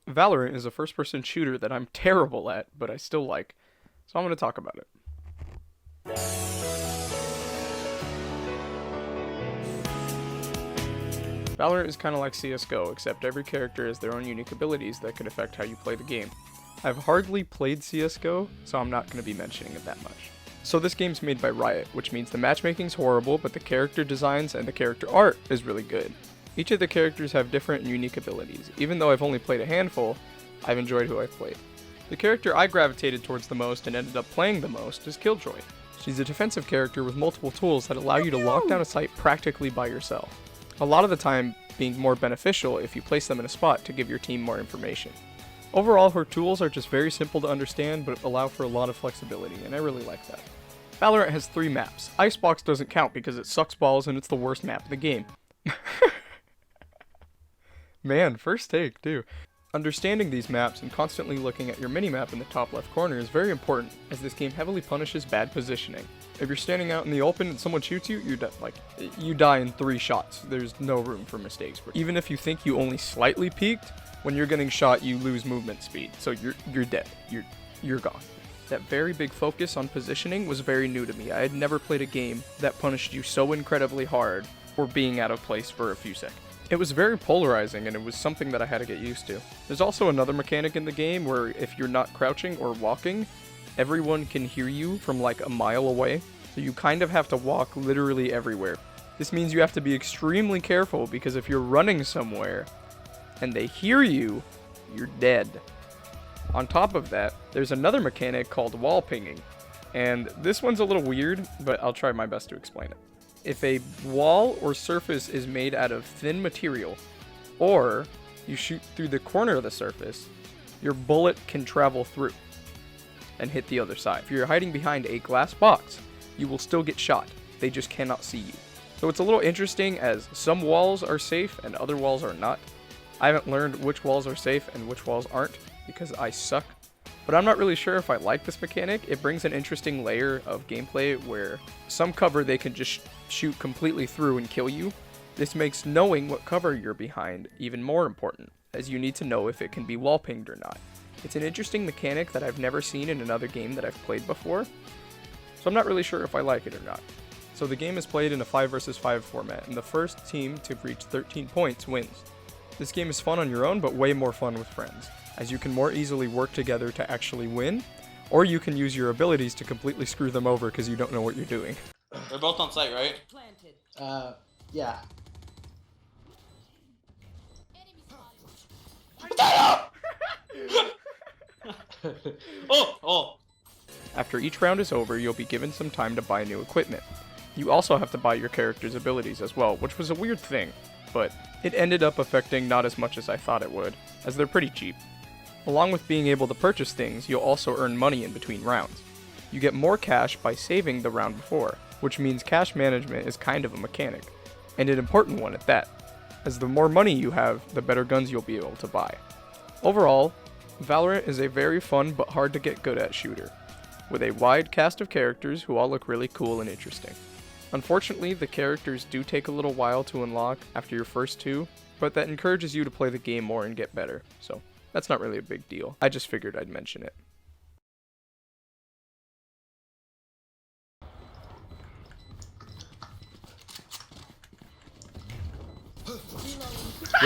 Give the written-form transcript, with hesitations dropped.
Valorant is a first-person shooter that I'm terrible at, but I still like, so I'm going to talk about it. Valorant is kind of like CSGO, except every character has their own unique abilities that could affect how you play the game. I've hardly played CSGO, so I'm not going to be mentioning it that much. So this game's made by Riot, which means the matchmaking's horrible, but the character designs and the character art is really good. Each of the characters have different and unique abilities. Even though I've only played a handful, I've enjoyed who I've played. The character I gravitated towards the most and ended up playing the most is Killjoy. She's a defensive character with multiple tools that allow you to lock down a site practically by yourself. A lot of the time being more beneficial if you place them in a spot to give your team more information. Overall, her tools are just very simple to understand but allow for a lot of flexibility, and I really like that. Valorant has 3 maps. Icebox doesn't count because it sucks balls and it's the worst map in the game. Man, first take, too. Understanding these maps and constantly looking at your minimap in the top left corner is very important, as this game heavily punishes bad positioning. If you're standing out in the open and someone shoots you, you die in 3 shots. There's no room for mistakes. Even if you think you only slightly peeked, when you're getting shot, you lose movement speed, so you're dead. You're gone. That very big focus on positioning was very new to me. I had never played a game that punished you so incredibly hard for being out of place for a few seconds. It was very polarizing, and it was something that I had to get used to. There's also another mechanic in the game where if you're not crouching or walking, everyone can hear you from like a mile away, so you kind of have to walk literally everywhere. This means you have to be extremely careful because if you're running somewhere and they hear you, you're dead. On top of that, there's another mechanic called wall pinging, and this one's a little weird, but I'll try my best to explain it. If a wall or surface is made out of thin material, or you shoot through the corner of the surface, your bullet can travel through and hit the other side. If you're hiding behind a glass box, you will still get shot. They just cannot see you. So it's a little interesting as some walls are safe and other walls are not. I haven't learned which walls are safe and which walls aren't because I suck. But I'm not really sure if I like this mechanic. It brings an interesting layer of gameplay where some cover they can just shoot completely through and kill you. This makes knowing what cover you're behind even more important, as you need to know if it can be wall pinged or not. It's an interesting mechanic that I've never seen in another game that I've played before, so I'm not really sure if I like it or not. So the game is played in a 5 versus 5 format, and the first team to reach 13 points wins. This game is fun on your own, but way more fun with friends, as you can more easily work together to actually win, or you can use your abilities to completely screw them over because you don't know what you're doing. They're both on site, right? Yeah. Oh! After each round is over, you'll be given some time to buy new equipment. You also have to buy your character's abilities as well, which was a weird thing, but it ended up affecting not as much as I thought it would, as they're pretty cheap. Along with being able to purchase things, you'll also earn money in between rounds. You get more cash by saving the round before, which means cash management is kind of a mechanic, and an important one at that, as the more money you have, the better guns you'll be able to buy. Overall, Valorant is a very fun but hard to get good at shooter, with a wide cast of characters who all look really cool and interesting. Unfortunately, the characters do take a little while to unlock after your first 2, but that encourages you to play the game more and get better, so that's not really a big deal. I just figured I'd mention it.